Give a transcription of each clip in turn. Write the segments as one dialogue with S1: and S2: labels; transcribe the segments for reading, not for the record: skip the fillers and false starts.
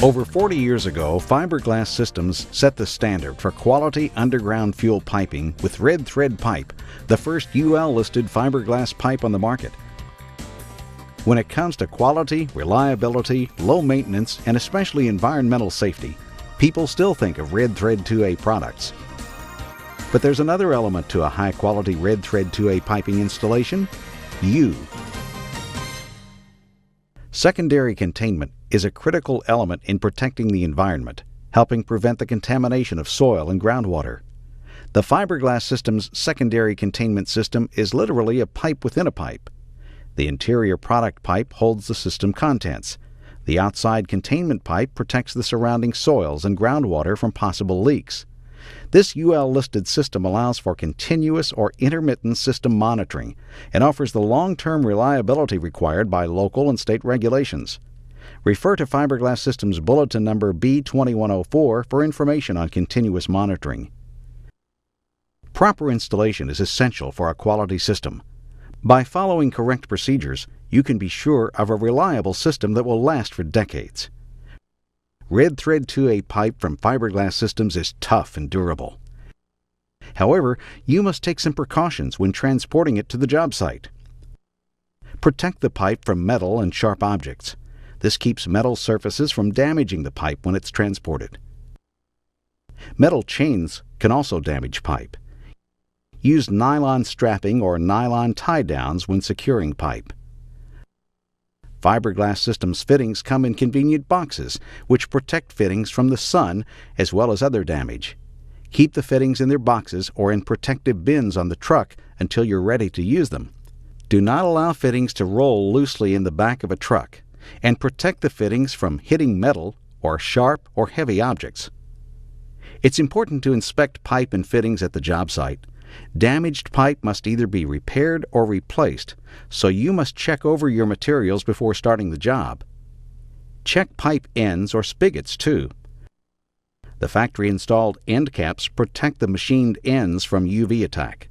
S1: Over 40 years ago, fiberglass systems set the standard for quality underground fuel piping with Red Thread Pipe, the first UL-listed fiberglass pipe on the market. When it comes to quality, reliability, low maintenance, and especially environmental safety, people still think of Red Thread 2A products. But there's another element to a high-quality Red Thread 2A piping installation: you. Secondary containment is a critical element in protecting the environment, helping prevent the contamination of soil and groundwater. The fiberglass system's secondary containment system is literally a pipe within a pipe. The interior product pipe holds the system contents. The outside containment pipe protects the surrounding soils and groundwater from possible leaks. This UL-listed system allows for continuous or intermittent system monitoring and offers the long-term reliability required by local and state regulations. Refer to Fiberglass Systems Bulletin Number B2104 for information on continuous monitoring. Proper installation is essential for a quality system. By following correct procedures, you can be sure of a reliable system that will last for decades. Red Thread 2A pipe from Fiberglass Systems is tough and durable. However, you must take some precautions when transporting it to the job site. Protect the pipe from metal and sharp objects. This keeps metal surfaces from damaging the pipe when it's transported. Metal chains can also damage pipe. Use nylon strapping or nylon tie-downs when securing pipe. Fiberglass Systems fittings come in convenient boxes, which protect fittings from the sun as well as other damage. Keep the fittings in their boxes or in protective bins on the truck until you're ready to use them. Do not allow fittings to roll loosely in the back of a truck, and protect the fittings from hitting metal or sharp or heavy objects. It's important to inspect pipe and fittings at the job site. Damaged pipe must either be repaired or replaced, so you must check over your materials before starting the job. Check pipe ends or spigots too. The factory-installed end caps protect the machined ends from UV attack.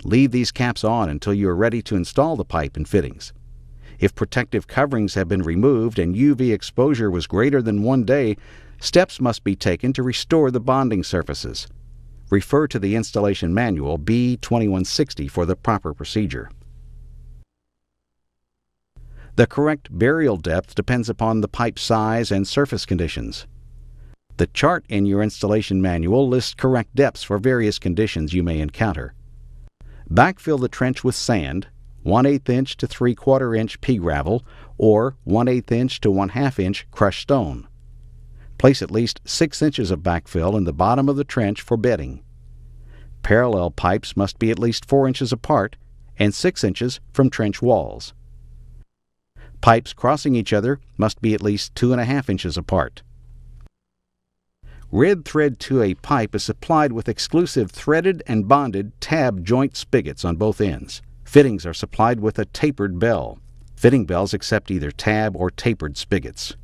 S1: Leave these caps on until you are ready to install the pipe and fittings. If protective coverings have been removed and UV exposure was greater than 1 day, steps must be taken to restore the bonding surfaces. Refer to the installation manual B2160 for the proper procedure. The correct burial depth depends upon the pipe size and surface conditions. The chart in your installation manual lists correct depths for various conditions you may encounter. Backfill the trench with sand, 1/8 inch to 3/4 inch pea gravel, or 1/8 inch to 1/2 inch crushed stone. Place at least 6 inches of backfill in the bottom of the trench for bedding. Parallel pipes must be at least 4 inches apart and 6 inches from trench walls. Pipes crossing each other must be at least 2.5 inches apart. Red Thread 2A pipe is supplied with exclusive threaded and bonded tab joint spigots on both ends. Fittings are supplied with a tapered bell. Fitting bells accept either tab or tapered spigots.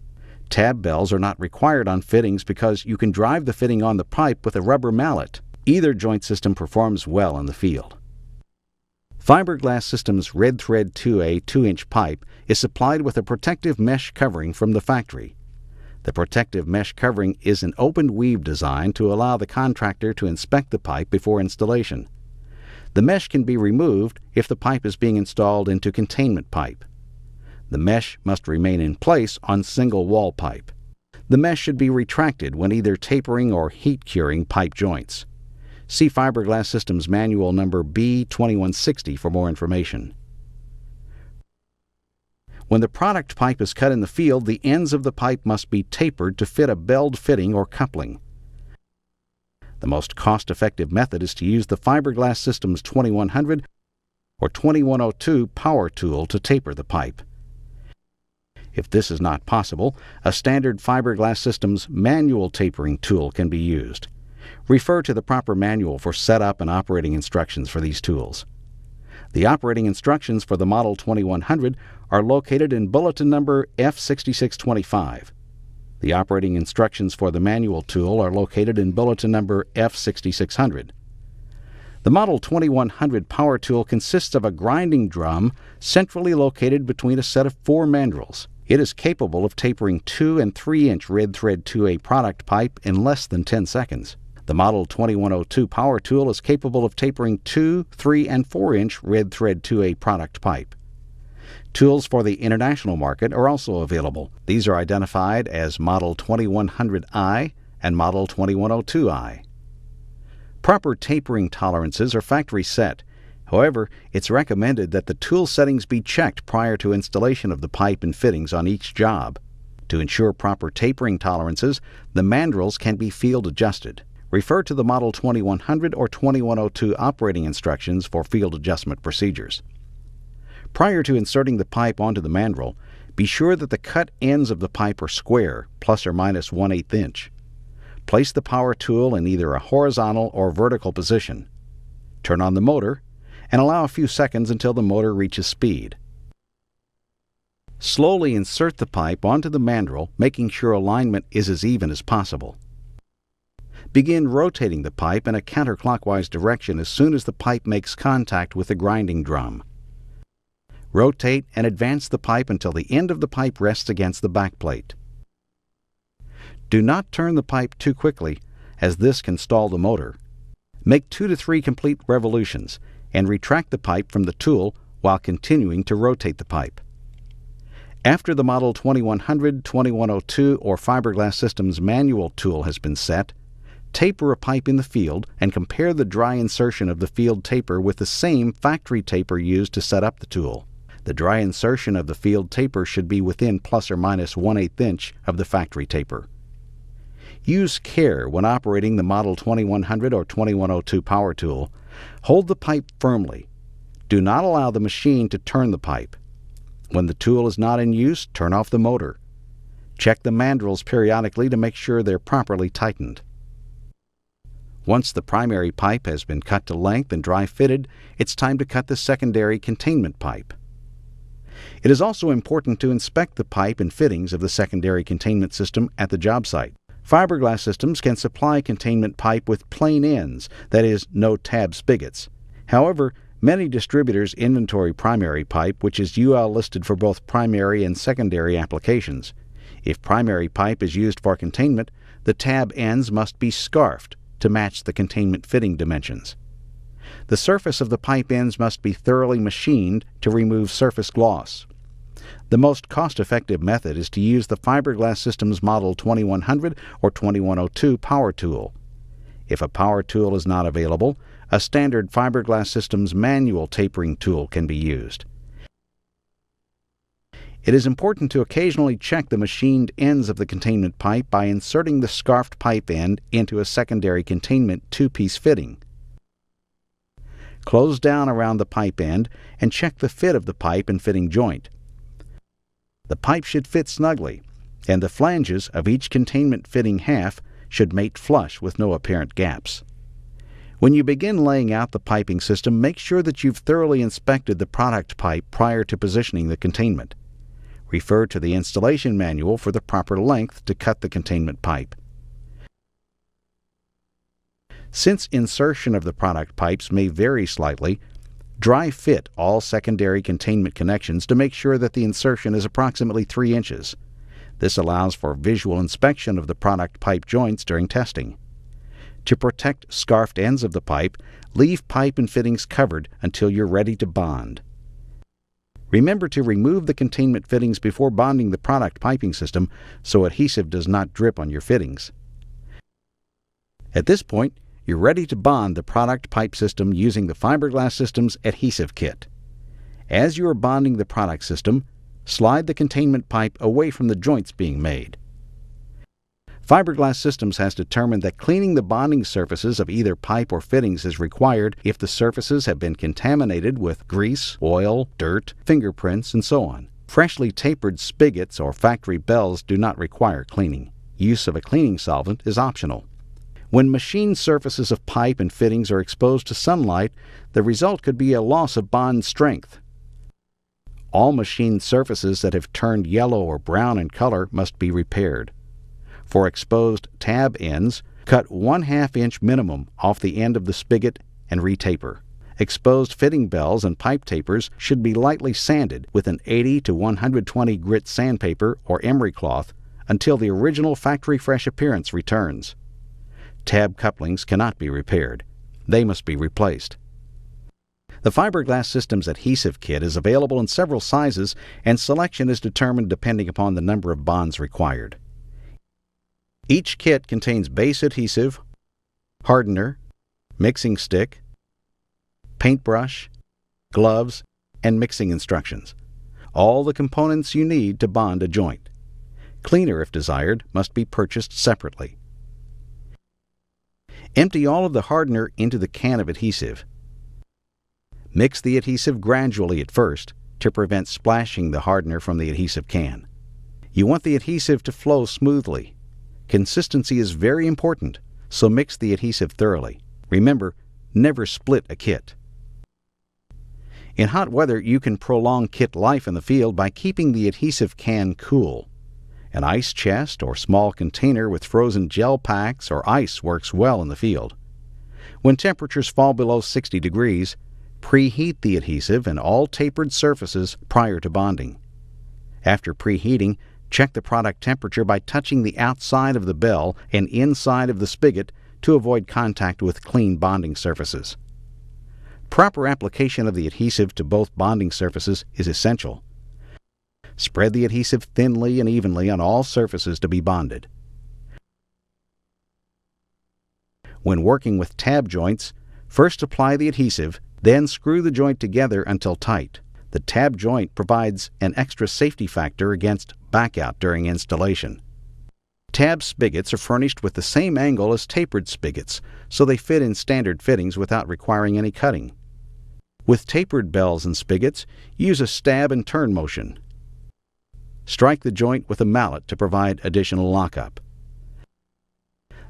S1: Tab bells are not required on fittings because you can drive the fitting on the pipe with a rubber mallet. Either joint system performs well in the field. Fiberglass Systems Red Thread 2A 2-inch pipe is supplied with a protective mesh covering from the factory. The protective mesh covering is an open weave design to allow the contractor to inspect the pipe before installation. The mesh can be removed if the pipe is being installed into containment pipe. The mesh must remain in place on single wall pipe. The mesh should be retracted when either tapering or heat curing pipe joints. See Fiberglass Systems Manual Number B2160 for more information. When the product pipe is cut in the field, the ends of the pipe must be tapered to fit a belled fitting or coupling. The most cost-effective method is to use the Fiberglass Systems 2100 or 2102 power tool to taper the pipe. If this is not possible, a standard Fiberglass Systems manual tapering tool can be used. Refer to the proper manual for setup and operating instructions for these tools. The operating instructions for the Model 2100 are located in Bulletin Number F6625. The operating instructions for the manual tool are located in Bulletin Number F6600. The Model 2100 power tool consists of a grinding drum centrally located between a set of 4 mandrels. It is capable of tapering 2 and 3-inch red thread 2A product pipe in less than 10 seconds. The Model 2102 power tool is capable of tapering 2, 3, and 4-inch red thread 2A product pipe. Tools for the international market are also available. These are identified as Model 2100i and Model 2102i. Proper tapering tolerances are factory set. However, it's recommended that the tool settings be checked prior to installation of the pipe and fittings on each job. To ensure proper tapering tolerances, the mandrels can be field adjusted. Refer to the Model 2100 or 2102 operating instructions for field adjustment procedures. Prior to inserting the pipe onto the mandrel, be sure that the cut ends of the pipe are square, plus or minus 1/8 inch. Place the power tool in either a horizontal or vertical position. Turn on the motor and allow a few seconds until the motor reaches speed. Slowly insert the pipe onto the mandrel, making sure alignment is as even as possible. Begin rotating the pipe in a counterclockwise direction as soon as the pipe makes contact with the grinding drum. Rotate and advance the pipe until the end of the pipe rests against the backplate. Do not turn the pipe too quickly, as this can stall the motor. Make 2 to 3 complete revolutions and retract the pipe from the tool while continuing to rotate the pipe. After the Model 2100, 2102, or Fiberglass Systems manual tool has been set, taper a pipe in the field and compare the dry insertion of the field taper with the same factory taper used to set up the tool. The dry insertion of the field taper should be within plus or minus 1/8 inch of the factory taper. Use care when operating the Model 2100 or 2102 power tool. Hold the pipe firmly. Do not allow the machine to turn the pipe. When the tool is not in use, turn off the motor. Check the mandrels periodically to make sure they're properly tightened. Once the primary pipe has been cut to length and dry fitted, it's time to cut the secondary containment pipe. It is also important to inspect the pipe and fittings of the secondary containment system at the job site. Fiberglass Systems can supply containment pipe with plain ends, that is, no tab spigots. However, many distributors inventory primary pipe, which is UL listed for both primary and secondary applications. If primary pipe is used for containment, the tab ends must be scarfed to match the containment fitting dimensions. The surface of the pipe ends must be thoroughly machined to remove surface gloss. The most cost-effective method is to use the Fiberglass Systems Model 2100 or 2102 power tool. If a power tool is not available, a standard Fiberglass Systems manual tapering tool can be used. It is important to occasionally check the machined ends of the containment pipe by inserting the scarfed pipe end into a secondary containment 2-piece fitting. Close down around the pipe end and check the fit of the pipe and fitting joint. The pipe should fit snugly, and the flanges of each containment fitting half should mate flush with no apparent gaps. When you begin laying out the piping system, make sure that you've thoroughly inspected the product pipe prior to positioning the containment. Refer to the installation manual for the proper length to cut the containment pipe. Since insertion of the product pipes may vary slightly, dry fit all secondary containment connections to make sure that the insertion is approximately 3 inches. This allows for visual inspection of the product pipe joints during testing. To protect scarfed ends of the pipe, leave pipe and fittings covered until you're ready to bond. Remember to remove the containment fittings before bonding the product piping system so adhesive does not drip on your fittings. At this point, you're ready to bond the product pipe system using the Fiberglass Systems adhesive kit. As you are bonding the product system, slide the containment pipe away from the joints being made. Fiberglass Systems has determined that cleaning the bonding surfaces of either pipe or fittings is required if the surfaces have been contaminated with grease, oil, dirt, fingerprints, and so on. Freshly tapered spigots or factory bells do not require cleaning. Use of a cleaning solvent is optional. When machined surfaces of pipe and fittings are exposed to sunlight, the result could be a loss of bond strength. All machined surfaces that have turned yellow or brown in color must be repaired. For exposed tab ends, cut 1/2 inch minimum off the end of the spigot and retaper. Exposed fitting bells and pipe tapers should be lightly sanded with an 80 to 120 grit sandpaper or emery cloth until the original factory fresh appearance returns. Tab couplings cannot be repaired. They must be replaced. The Fiberglass Systems adhesive kit is available in several sizes, and selection is determined depending upon the number of bonds required. Each kit contains base adhesive, hardener, mixing stick, paintbrush, gloves, and mixing instructions. All the components you need to bond a joint. Cleaner, if desired, must be purchased separately. Empty all of the hardener into the can of adhesive. Mix the adhesive gradually at first to prevent splashing the hardener from the adhesive can. You want the adhesive to flow smoothly. Consistency is very important, so mix the adhesive thoroughly. Remember, never split a kit. In hot weather, you can prolong kit life in the field by keeping the adhesive can cool. An ice chest or small container with frozen gel packs or ice works well in the field. When temperatures fall below 60 degrees, preheat the adhesive and all tapered surfaces prior to bonding. After preheating, check the product temperature by touching the outside of the bell and inside of the spigot to avoid contact with clean bonding surfaces. Proper application of the adhesive to both bonding surfaces is essential. Spread the adhesive thinly and evenly on all surfaces to be bonded. When working with tab joints, first apply the adhesive, then screw the joint together until tight. The tab joint provides an extra safety factor against backout during installation. Tab spigots are furnished with the same angle as tapered spigots, so they fit in standard fittings without requiring any cutting. With tapered bells and spigots, use a stab and turn motion. Strike the joint with a mallet to provide additional lockup.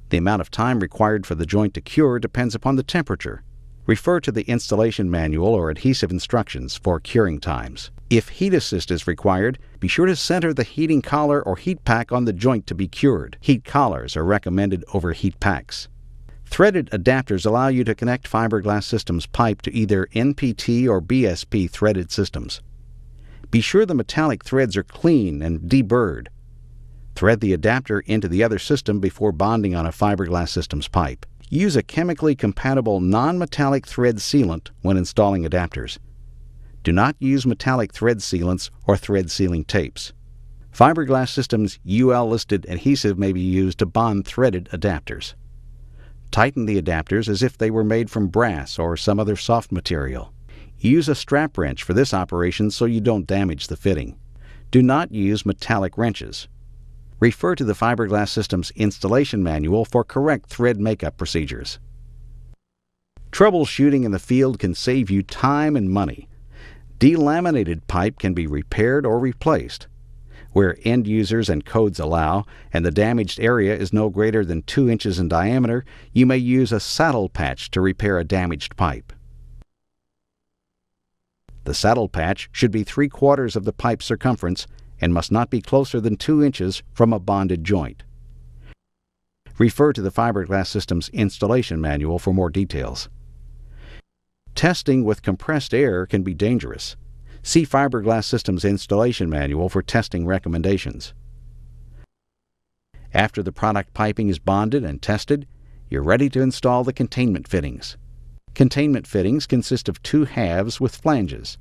S1: The amount of time required for the joint to cure depends upon the temperature. Refer to the installation manual or adhesive instructions for curing times. If heat assist is required, be sure to center the heating collar or heat pack on the joint to be cured. Heat collars are recommended over heat packs. Threaded adapters allow you to connect Fiberglass Systems pipe to either NPT or BSP threaded systems. Be sure the metallic threads are clean and deburred. Thread the adapter into the other system before bonding on a Fiberglass Systems pipe. Use a chemically compatible non-metallic thread sealant when installing adapters. Do not use metallic thread sealants or thread sealing tapes. Fiberglass Systems UL-listed adhesive may be used to bond threaded adapters. Tighten the adapters as if they were made from brass or some other soft material. Use a strap wrench for this operation so you don't damage the fitting. Do not use metallic wrenches. Refer to the Fiberglass Systems installation manual for correct thread makeup procedures. Troubleshooting in the field can save you time and money. Delaminated pipe can be repaired or replaced. Where end users and codes allow, and the damaged area is no greater than 2 inches in diameter, you may use a saddle patch to repair a damaged pipe. The saddle patch should be 3/4 of the pipe circumference and must not be closer than 2 inches from a bonded joint. Refer to the Fiberglass Systems installation manual for more details. Testing with compressed air can be dangerous. See Fiberglass Systems installation manual for testing recommendations. After the product piping is bonded and tested, you're ready to install the containment fittings. Containment fittings consist of 2 halves with flanges.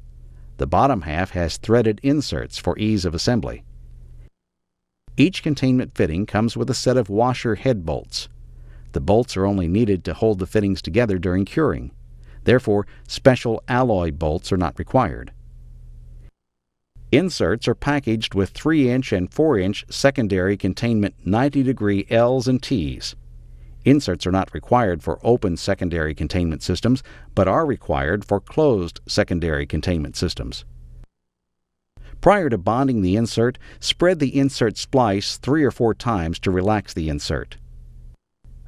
S1: The bottom half has threaded inserts for ease of assembly. Each containment fitting comes with a set of washer head bolts. The bolts are only needed to hold the fittings together during curing. Therefore, special alloy bolts are not required. Inserts are packaged with 3-inch and 4-inch secondary containment 90-degree L's and T's. Inserts are not required for open secondary containment systems, but are required for closed secondary containment systems. Prior to bonding the insert, spread the insert splice 3 or 4 times to relax the insert.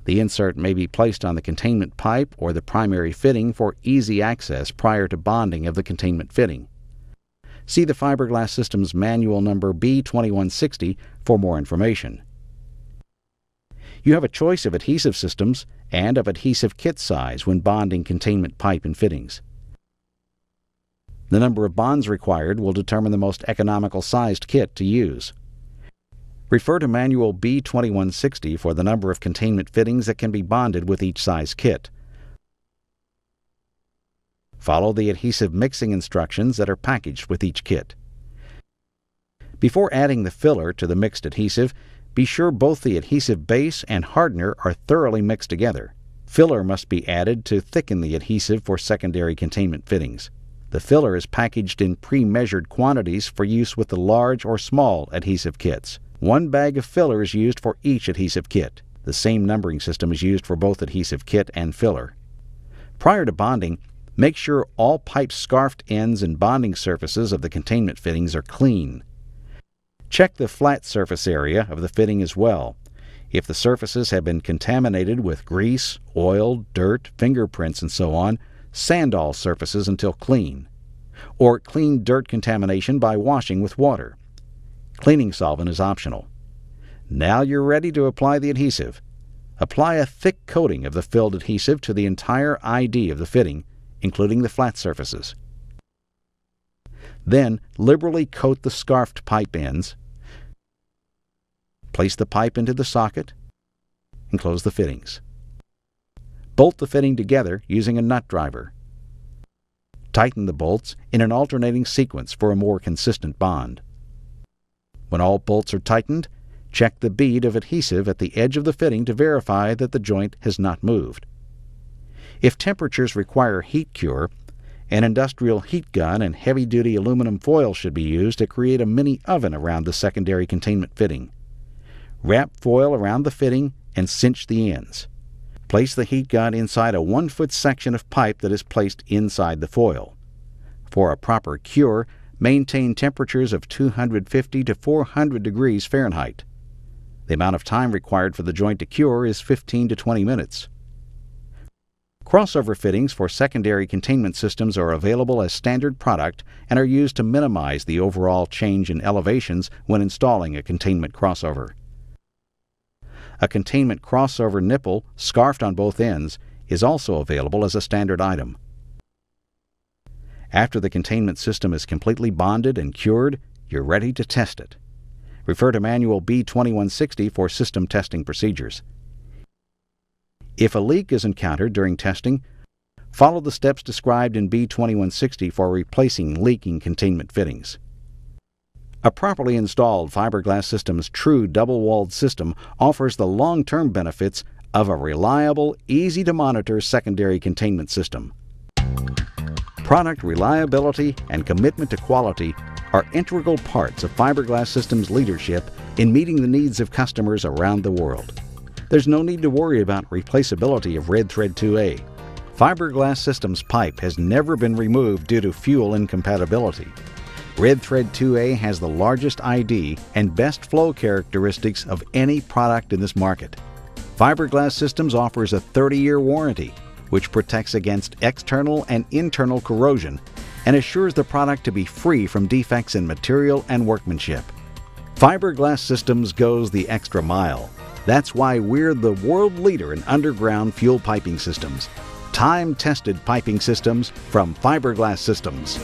S1: The insert may be placed on the containment pipe or the primary fitting for easy access prior to bonding of the containment fitting. See the Fiberglass Systems Manual number B2160 for more information. You have a choice of adhesive systems and of adhesive kit size when bonding containment pipe and fittings. The number of bonds required will determine the most economical sized kit to use. Refer to Manual B2160 for the number of containment fittings that can be bonded with each size kit. Follow the adhesive mixing instructions that are packaged with each kit. Before adding the filler to the mixed adhesive, be sure both the adhesive base and hardener are thoroughly mixed together. Filler must be added to thicken the adhesive for secondary containment fittings. The filler is packaged in pre-measured quantities for use with the large or small adhesive kits. 1 bag of filler is used for each adhesive kit. The same numbering system is used for both adhesive kit and filler. Prior to bonding, make sure all pipe scarfed ends and bonding surfaces of the containment fittings are clean. Check the flat surface area of the fitting as well. If the surfaces have been contaminated with grease, oil, dirt, fingerprints, and so on, sand all surfaces until clean. Or clean dirt contamination by washing with water. Cleaning solvent is optional. Now you're ready to apply the adhesive. Apply a thick coating of the filled adhesive to the entire ID of the fitting, including the flat surfaces. Then liberally coat the scarfed pipe ends. Place the pipe into the socket and close the fittings. Bolt the fitting together using a nut driver. Tighten the bolts in an alternating sequence for a more consistent bond. When all bolts are tightened, check the bead of adhesive at the edge of the fitting to verify that the joint has not moved. If temperatures require heat cure, an industrial heat gun and heavy-duty aluminum foil should be used to create a mini oven around the secondary containment fitting. Wrap foil around the fitting and cinch the ends. Place the heat gun inside a 1-foot section of pipe that is placed inside the foil. For a proper cure, maintain temperatures of 250 to 400 degrees Fahrenheit. The amount of time required for the joint to cure is 15 to 20 minutes. Crossover fittings for secondary containment systems are available as standard product and are used to minimize the overall change in elevations when installing a containment crossover. A containment crossover nipple, scarfed on both ends, is also available as a standard item. After the containment system is completely bonded and cured, you're ready to test it. Refer to Manual B2160 for system testing procedures. If a leak is encountered during testing, follow the steps described in B2160 for replacing leaking containment fittings. A properly installed Fiberglass Systems true double-walled system offers the long-term benefits of a reliable, easy-to-monitor secondary containment system. Product reliability and commitment to quality are integral parts of Fiberglass Systems' leadership in meeting the needs of customers around the world. There's no need to worry about replaceability of Red Thread 2A. Fiberglass Systems pipe has never been removed due to fuel incompatibility. Red Thread 2A has the largest ID and best flow characteristics of any product in this market. Fiberglass Systems offers a 30-year warranty, which protects against external and internal corrosion and assures the product to be free from defects in material and workmanship. Fiberglass Systems goes the extra mile. That's why we're the world leader in underground fuel piping systems. Time-tested piping systems from Fiberglass Systems.